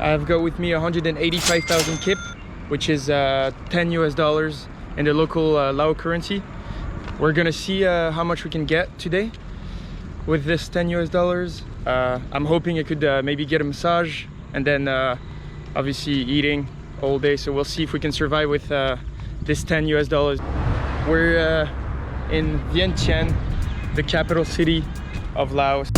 I've got with me 185,000 kip, which is 10 US dollars in the local Lao currency. We're gonna see how much we can get today with this 10 US dollars. I'm hoping I could maybe get a massage and then obviously eating all day, so we'll see if we can survive with this 10 US dollars. We're in Vientiane, the capital city of Laos.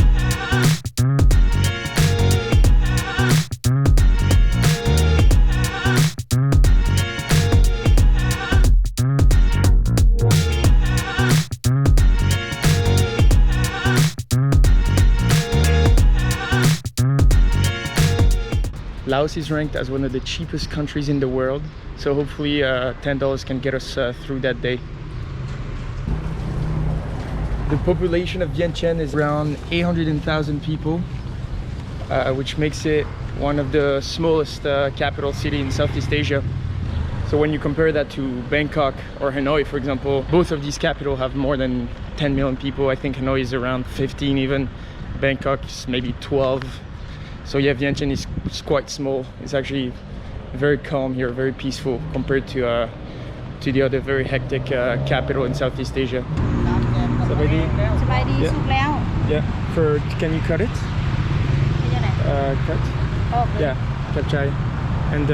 Laos is ranked as one of the cheapest countries in the world, so hopefully $10 can get us through that day. The population of Vientiane is around 800,000 people, which makes it one of the smallest capital cities in Southeast Asia. So when you compare that to Bangkok or Hanoi, for example, both of these capitals have more than 10 million people. I think Hanoi is around 15 even, Bangkok is maybe 12. So yeah, Vientiane is quite small. It's actually very calm here, very peaceful compared to the other very hectic capital in Southeast Asia. Yeah. For can you cut it? Cut. Okay. Yeah, capchai and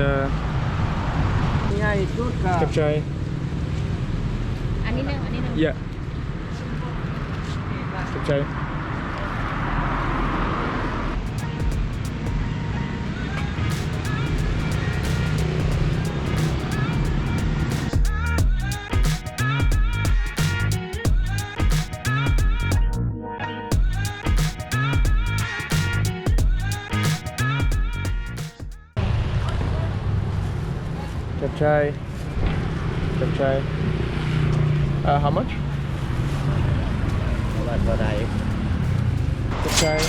capchai. Yeah. Capchai. Capchai. Capchai. How much? Capchai.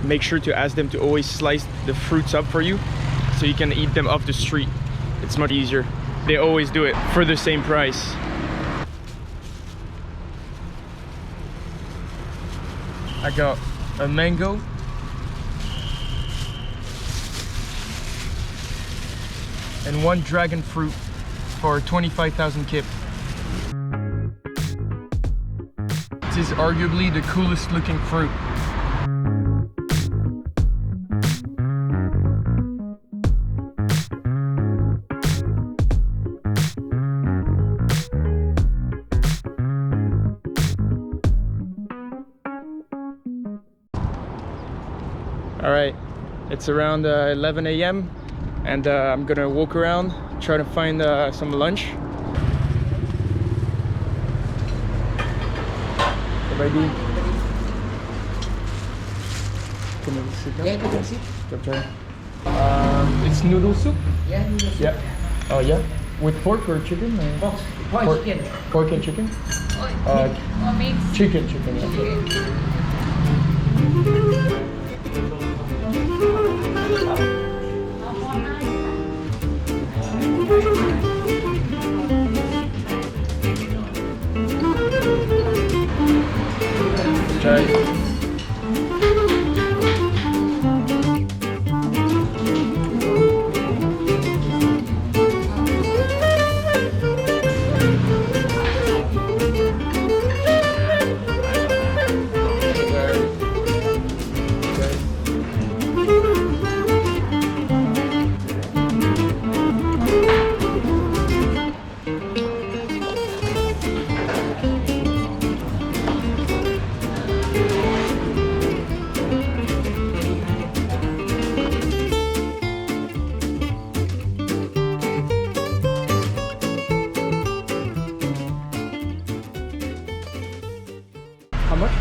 Make sure to ask them to always slice the fruits up for you so you can eat them off the street. It's much easier. They always do it for the same price. I got a mango, and one dragon fruit for 25,000 kip. This is arguably the coolest looking fruit. All right, it's around 11 a.m. and I'm gonna walk around, try to find some lunch. Ready? Can you sit down? Yeah, you can sit. It's noodle soup? Yeah, noodle soup. Yeah. Oh yeah? With pork or chicken? Or? Pork chicken. Pork and chicken? Or mix. Chicken, yeah. Try. How much?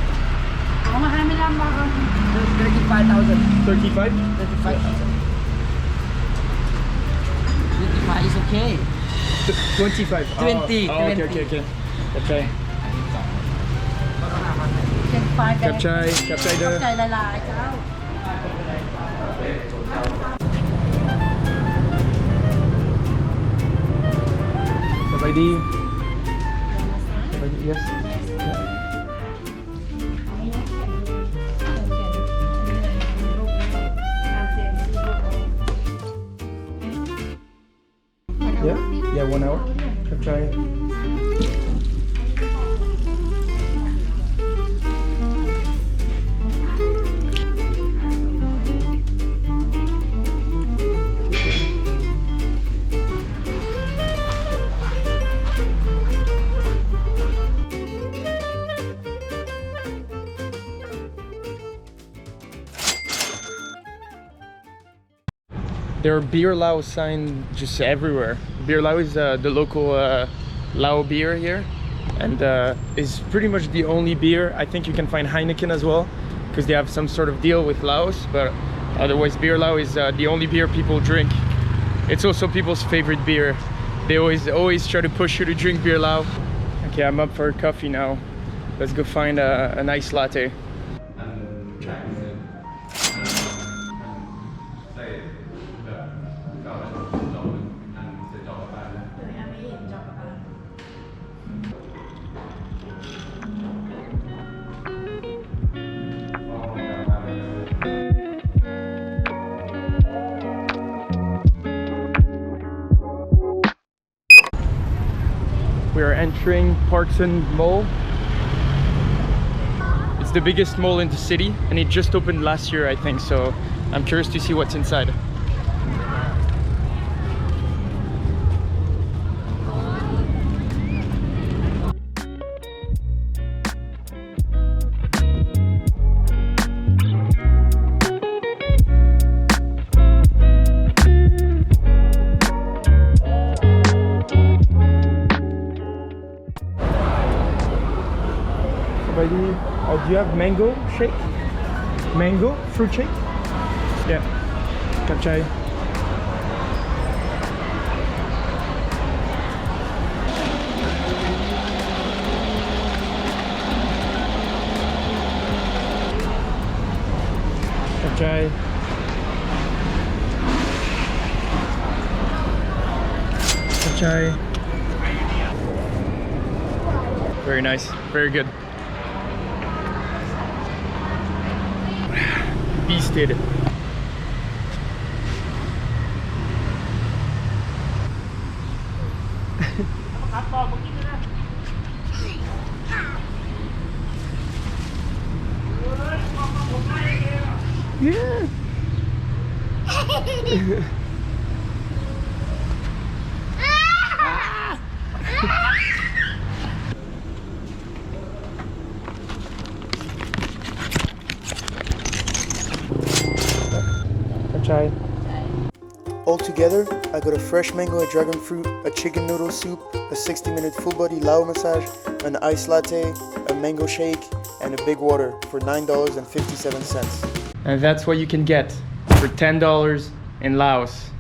35,000. 35? 35,000. 25 is okay. 25. 20. Oh, okay. Okay. Capchai. Capchai the. ใจละลายเจ้า ID. Yes. Yeah? Yeah, 1 hour. I'll try it. There are beer LAOS signs just everywhere. Beer LAOS is the local Lao beer here, and is pretty much the only beer. I think you can find Heineken as well, because they have some sort of deal with Laos, but otherwise beer LAOS is the only beer people drink. It's also people's favorite beer. They always try to push you to drink beer LAOS. Okay, I'm up for a coffee now. Let's go find a nice latte. We are entering Parkson Mall. It's the biggest mall in the city, and it just opened last year, I think, so I'm curious to see what's inside. Do you have mango shake? Mango fruit shake? Yeah. Capchai. Capchai. Capchai. Very nice. Very good. Beasted. Yeah. Chai. Altogether, I got a fresh mango, a dragon fruit, a chicken noodle soup, a 60-minute full body Lao massage, an iced latte, a mango shake, and a big water for $9.57. And that's what you can get for $10 in Laos.